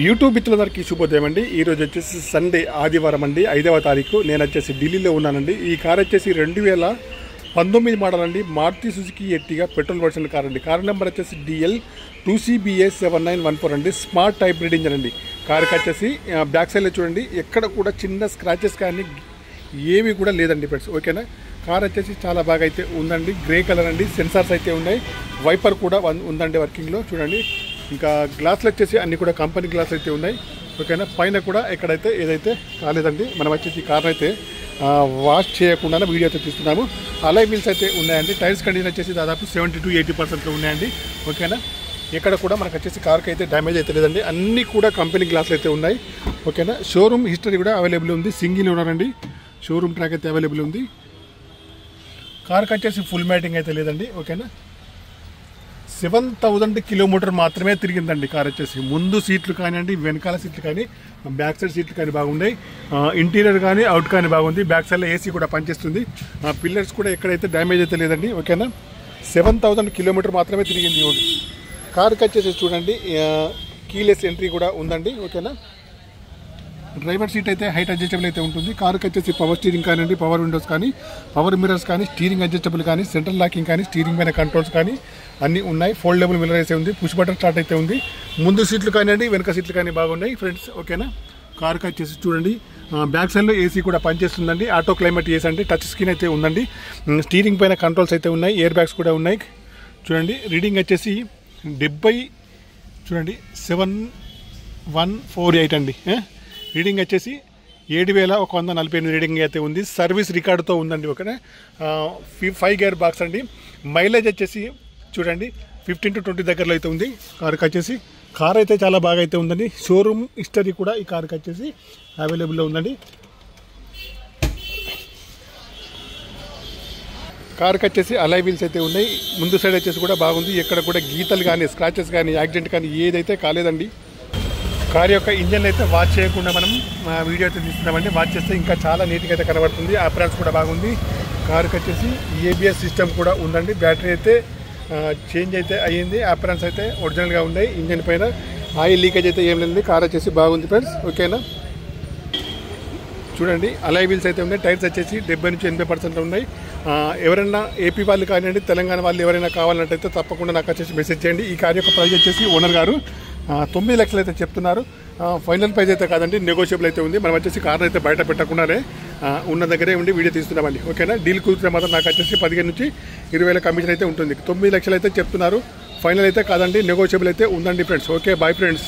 YouTube మిత్రులందరికీ శుభోదయం అండి. ఈరోజు వచ్చేసి సండే ఆదివారం అండి, 5వ తారీఖు. నేను వచ్చేసి ఢిల్లీలో ఉన్నానండి. ఈ కార్ వచ్చేసి 2019 మోడల్ అండి, Maruti Suzuki Ertiga petrol version car అండి. కార్ నెంబర్ వచ్చేసి DL 2CBS 7914 అండి. స్మార్ట్ హైబ్రిడ్ ఇంజన్ అండి. కార్కి వచ్చేసి బ్యాక్ సైడ్లో చూడండి, ఎక్కడ కూడా చిన్న స్క్రాచెస్ కానీ ఏవి కూడా లేదండి ఫ్రెండ్స్. ఓకేనా. కార్ వచ్చేసి చాలా బాగా అయితే ఉందండి. గ్రే కలర్ అండి. సెన్సార్స్ అయితే ఉన్నాయి. వైపర్ కూడా ఉందండి వర్కింగ్లో చూడండి. ఇంకా గ్లాసులు వచ్చేసి అన్నీ కూడా కంపెనీ గ్లాస్ అయితే ఉన్నాయి. ఓకేనా. పైన కూడా ఎక్కడైతే ఏదైతే కాలేదండి. మనం వచ్చేసి కార్ అయితే వాష్ చేయకుండా వీడియో అయితే తీస్తున్నాము. అలాయ్ వీల్స్ అయితే ఉన్నాయండి. టైర్స్ కండిషన్ వచ్చేసి దాదాపు 70 to 80% ఉన్నాయండి. ఓకేనా. ఎక్కడ కూడా మనకు వచ్చేసి కార్కి అయితే డ్యామేజ్ అయితే లేదండి. అన్నీ కూడా కంపెనీ గ్లాసులు అయితే ఉన్నాయి. ఓకేనా. షోరూమ్ హిస్టరీ కూడా అవైలబుల్ ఉంది. సింగిల్ ఓనర్ అండి. షోరూమ్ ట్రాక్ అయితే అవైలబుల్ ఉంది. కార్కి వచ్చేసి ఫుల్ మ్యాటింగ్ అయితే లేదండి. ఓకేనా. 7000 కిలోమీటర్ మాత్రమే తిరిగిందండి కార్ వచ్చేసి. ముందు సీట్లు కానివ్వండి, వెనకాల సీట్లు కానీ, బ్యాక్ సైడ్ సీట్లు కానీ బాగున్నాయి. ఇంటీరియర్ కానీ అవుట్ కానీ బాగుంది. బ్యాక్ సైడ్లో ఏసీ కూడా పనిచేస్తుంది. పిల్లర్స్ కూడా ఎక్కడైతే డ్యామేజ్ అయితే లేదండి. ఓకేనా. 7000 కిలోమీటర్ మాత్రమే తిరిగింది. కార్కి వచ్చేసి చూడండి, కీలెస్ ఎంట్రీ కూడా ఉందండి. ఓకేనా. డ్రైవర్ సీట్ అయితే హైట్ అడ్జస్టబుల్ అయితే ఉంటుంది. కార్కి వచ్చేసి పవర్ స్టీరింగ్ కానివ్వండి, పవర్ విండోస్ కానీ, పవర్ మిర్రర్స్ కానీ, స్టీరింగ్ అడ్జస్టబుల్ కానీ, సెంట్రల్ లాకింగ్ కానీ, స్టీరింగ్ పైన కంట్రోల్స్ కానీ అన్నీ ఉన్నాయి. ఫోల్డబుల్ మిర్రర్ అయితే ఉంది. పుష్ బటన్ స్టార్ట్ అయితే ఉంది. ముందు సీట్లు కానివ్వండి, వెనక సీట్లు కానీ బాగున్నాయి ఫ్రెండ్స్. ఓకేనా. కార్కి వచ్చేసి చూడండి, బ్యాక్ సైడ్లో ఏసీ కూడా పనిచేస్తుందండి. ఆటో క్లైమేట్ ఏసీ అండి. టచ్ స్క్రీన్ అయితే ఉందండి. స్టీరింగ్ పైన కంట్రోల్స్ అయితే ఉన్నాయి. ఎయిర్ బ్యాగ్స్ కూడా ఉన్నాయి. చూడండి, రీడింగ్ వచ్చేసి 70 చూడండి 7148 అండి. రీడింగ్ వచ్చేసి 7148 రీడింగ్ అయితే ఉంది. సర్వీస్ రికార్డుతో ఉందండి. ఓకేనా. 5 గేర్ బాక్స్ అండి. మైలేజ్ వచ్చేసి చూడండి 15 to 20 దగ్గరలో అయితే ఉంది. కార్కి వచ్చేసి కార్ అయితే చాలా బాగా అయితే ఉందండి. షోరూమ్ హిస్టరీ కూడా ఈ కార్కి వచ్చేసి అవైలబుల్లో ఉందండి. కార్కి వచ్చేసి అలాయ్ వీల్స్ అయితే ఉన్నాయి. ముందు సైడ్ వచ్చేసి కూడా బాగుంది. ఎక్కడ కూడా గీతలు కానీ, స్క్రాచెస్ కానీ, యాక్సిడెంట్ కానీ ఏదైతే కాలేదండి. కార్ యొక్క ఇంజన్ అయితే వాచ్ చేయకుండా మనం వీడియో అయితే తీస్తున్నామండి. వాచ్ చేస్తే ఇంకా చాలా నీట్గా అయితే కనబడుతుంది. అప్రాన్స్ కూడా బాగుంది. కార్కి వచ్చేసి ABS సిస్టమ్ కూడా ఉందండి. బ్యాటరీ అయితే చేంజ్ అయితే అయ్యింది. అప్రాన్స్ అయితే ఒరిజినల్గా ఉన్నాయి. ఇంజన్ పైన ఆయిల్ లీకేజ్ అయితే ఏం లేదు. కార్ వచ్చేసి బాగుంది ఫ్రెండ్స్. ఓకేనా. చూడండి, అలాయ్ వీల్స్ అయితే ఉన్నాయి. టైర్స్ వచ్చేసి 70 నుంచి 80% ఉన్నాయి. ఎవరైనా ఏపీ వాళ్ళు కానివ్వండి, తెలంగాణ వాళ్ళు ఎవరైనా కావాలంటే తప్పకుండా నాకు వచ్చేసి మెసేజ్ చేయండి. ఈ కార్ యొక్క ప్రైస్ వచ్చేసి ఓనర్ గారు 9 లక్షలు అయితే చెప్తున్నారు. ఫైనల్ ప్రైస్ అయితే కాదండి, నెగోషియబుల్ అయితే ఉంది. మనం వచ్చేసి కార్ అయితే బయట పెట్టకుండానే ఉన్న దగ్గరే ఉండి వీడియో తీస్తున్నామండి. ఓకేనా. డీల్ కూర్చుంటే మాత్రం నాకు వచ్చేసి 15 నుంచి 20 వేల కమిషన్ అయితే ఉంటుంది. 9 లక్షలు అయితే చెప్తున్నారు. ఫైనల్ అయితే కాదండి, నెగోషియబుల్ అయితే ఉందండి ఫ్రెండ్స్. Okay, bye friends.